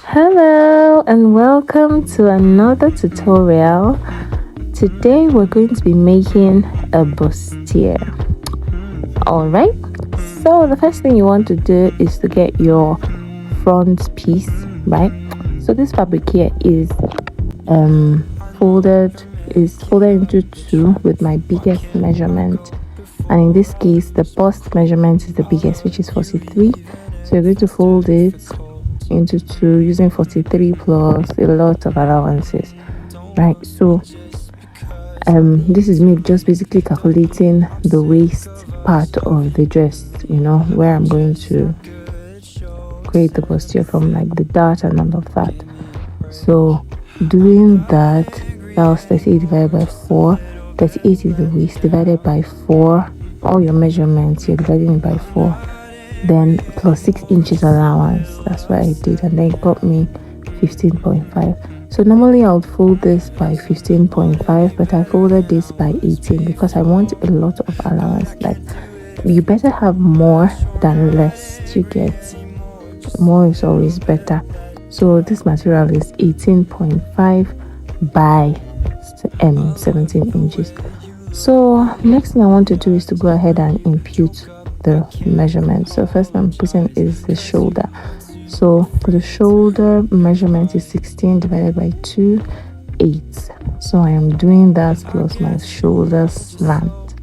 Hello and welcome to another tutorial. Today we're going to be making a bustier. Alright, so the first thing you want to do is to get your front piece, right? So this fabric here is folded into two with my biggest measurement, and in this case the bust measurement is the biggest, which is 43. So you're going to fold it into two using 43 plus a lot of allowances, right? So this is me just basically calculating the waist part of the dress, where I'm going to create the bustier from, like the dart and all of that. So doing that was 38 divided by 4. 38 is the waist, divided by 4, all your measurements you're dividing it by 4, then plus 6 inches allowance. That's what I did, and then it got me 15.5. So normally I would fold this by 15.5, but I folded this by 18 because I want a lot of allowance. Like, you better have more than less. You get more is always better. So this material is 18.5 by 17 inches. So next thing I want to do is to go ahead and impute the measurement. So first I'm putting is the shoulder. So the shoulder measurement is 16 divided by 2, 8. So I am doing that plus my shoulder slant.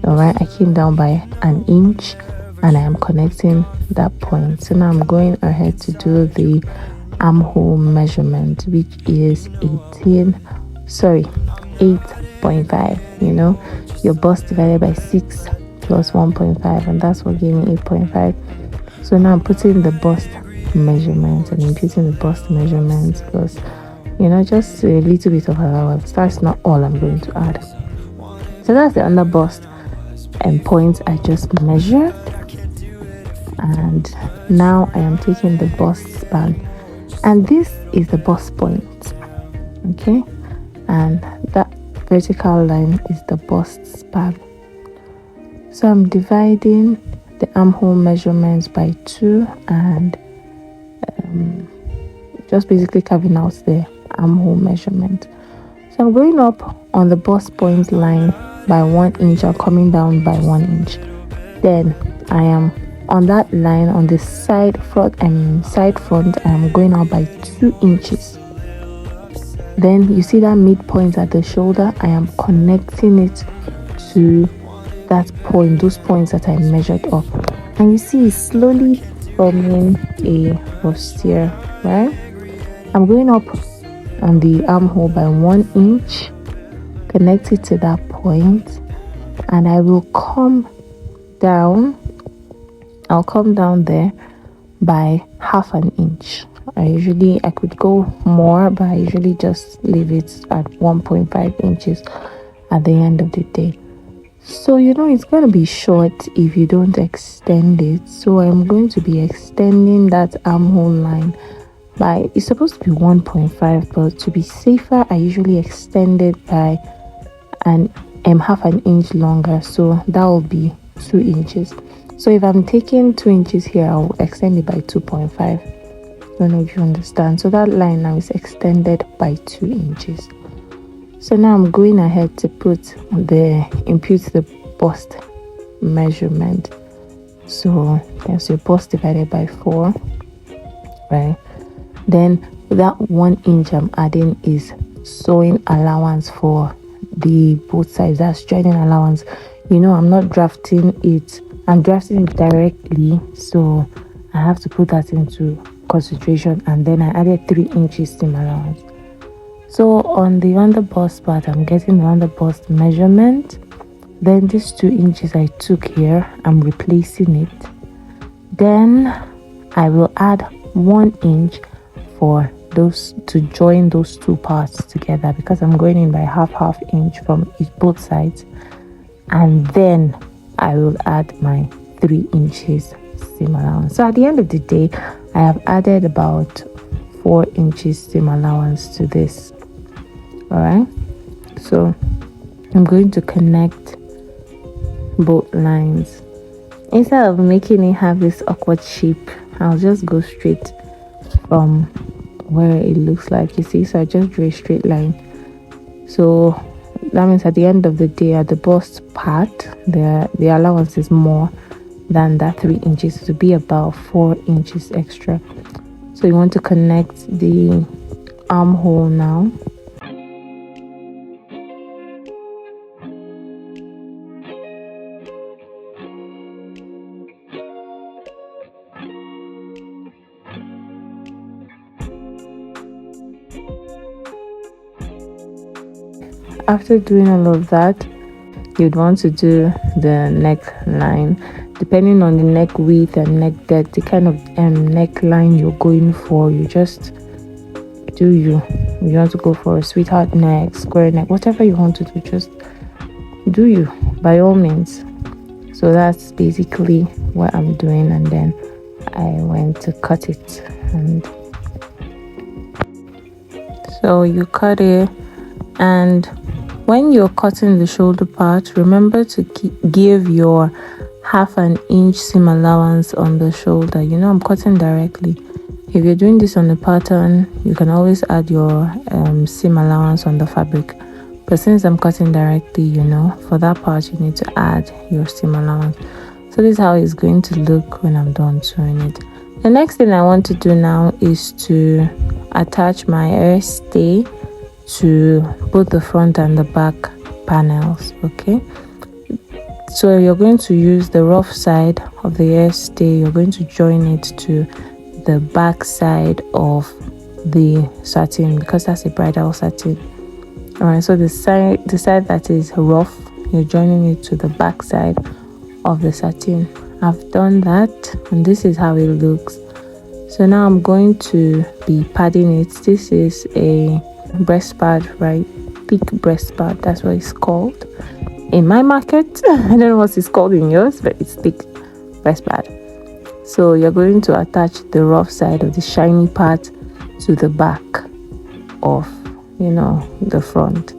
All right, I came down by an inch and I am connecting that point. So now I'm going ahead to do the armhole measurement, which is 8.5. Your bust divided by 6 plus 1.5, and that's what gave me 8.5. So now I'm putting the bust measurement and imputing the bust measurement plus just a little bit of allowance. That's not all I'm going to add. So that's the under bust and point I just measured, and now I am taking the bust span, and this is the bust point, okay, and that vertical line is the bust span. So I'm dividing the armhole measurements by 2 and just basically carving out the armhole measurement. So I'm going up on the bust point line by 1 inch and coming down by 1 inch. Then I am on that line on the side front, I am going out by 2 inches. Then you see that midpoint at the shoulder, I am connecting it to that point, those points that I measured up, and you see it's slowly forming a bustier, right? I'm going up on the armhole by 1 inch, connect it to that point, and I will come down. I'll come down there by half an inch. I could go more, but I usually just leave it at 1.5 inches at the end of the day. So it's going to be short if you don't extend it. So I'm going to be extending that armhole line by, it's supposed to be 1.5, but to be safer I usually extend it by half an inch longer, so that will be 2 inches. So if I'm taking 2 inches here, I'll extend it by 2.5. I don't know if you understand. So that line now is extended by 2 inches. So now I'm going ahead to impute the bust measurement. So there's your bust divided by 4, right? Then that 1 inch I'm adding is sewing allowance for the both sides. That's joining allowance. I'm not drafting it. I'm drafting it directly, so I have to put that into consideration. And then I added 3 inches seam allowance. So on the under bust part, I'm getting the under bust measurement. Then these 2 inches I took here, I'm replacing it. Then I will add 1 inch for those to join those two parts together, because I'm going in by half inch from both sides. And then I will add my 3 inches seam allowance. So at the end of the day, I have added about 4 inches seam allowance to this. All right, so I'm going to connect both lines. Instead of making it have this awkward shape, I'll just go straight from where it looks like, you see. So I just drew a straight line. So that means at the end of the day, at the bust part, the allowance is more than that 3 inches. To be about 4 inches extra. So you want to connect the armhole now. After doing all of that, you'd want to do the neckline. Depending on the neck width and neck depth, the kind of neckline you're going for, you just do you want to go for a sweetheart neck, square neck, whatever you want to do, just do you, by all means. So that's basically what I'm doing, and then I went to cut it. And so you cut it, and when you're cutting the shoulder part, remember to give your 1/2 inch seam allowance on the shoulder. I'm cutting directly. If you're doing this on the pattern, you can always add your seam allowance on the fabric. But since I'm cutting directly, for that part, you need to add your seam allowance. So this is how it's going to look when I'm done sewing it. The next thing I want to do now is to attach my hair stay to both the front and the back panels. Okay, so you're going to use the rough side of the hair stay. You're going to join it to the back side of the satin, because that's a bridal satin. All right, so the side that is rough, you're joining it to the back side of the satin. I've done that, and this is how it looks. So now I'm going to be padding it. This is a breast pad, right? Thick breast pad, that's what it's called in my market. I don't know what it's called in yours, but it's thick breast pad. So you're going to attach the rough side of the shiny part to the back of the front,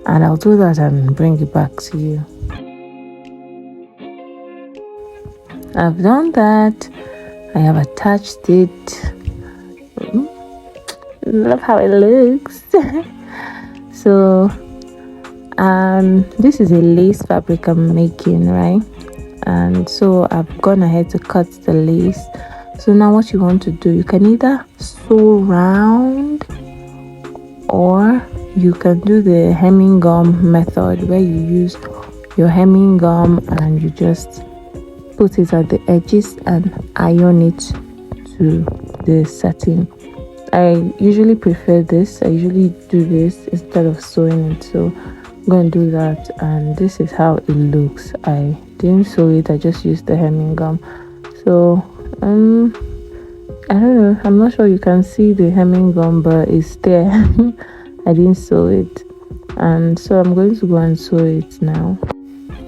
and I'll do that and bring it back to you. I've done that. I have attached it. Love how it looks. So this is a lace fabric I'm making, right? And so I've gone ahead to cut the lace. So now what you want to do, you can either sew round, or you can do the hemming gum method, where you use your hemming gum and you just put it at the edges and iron it to the satin. I usually prefer this. I usually do this instead of sewing it. So I'm going to do that, and this is how it looks. I didn't sew it, I just used the hemming gum. So I don't know, I'm not sure you can see the hemming gum, but it's there. I didn't sew it, and so I'm going to go and sew it now.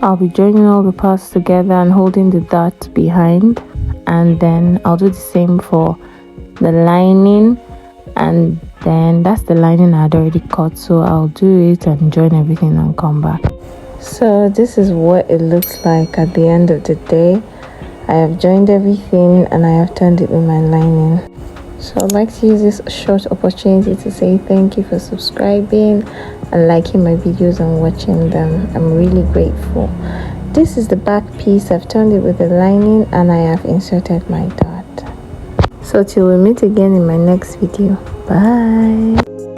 I'll be joining all the parts together and holding the dart behind, and then I'll do the same for the lining, and then that's the lining I had already cut. So I'll do it and join everything and come back. So this is what it looks like at the end of the day. I have joined everything and I have turned it with my lining. So I'd like to use this short opportunity to say thank you for subscribing and liking my videos and watching them. I'm really grateful. This is the back piece. I've turned it with the lining and I have inserted my dart. So till we meet again in my next video. Bye.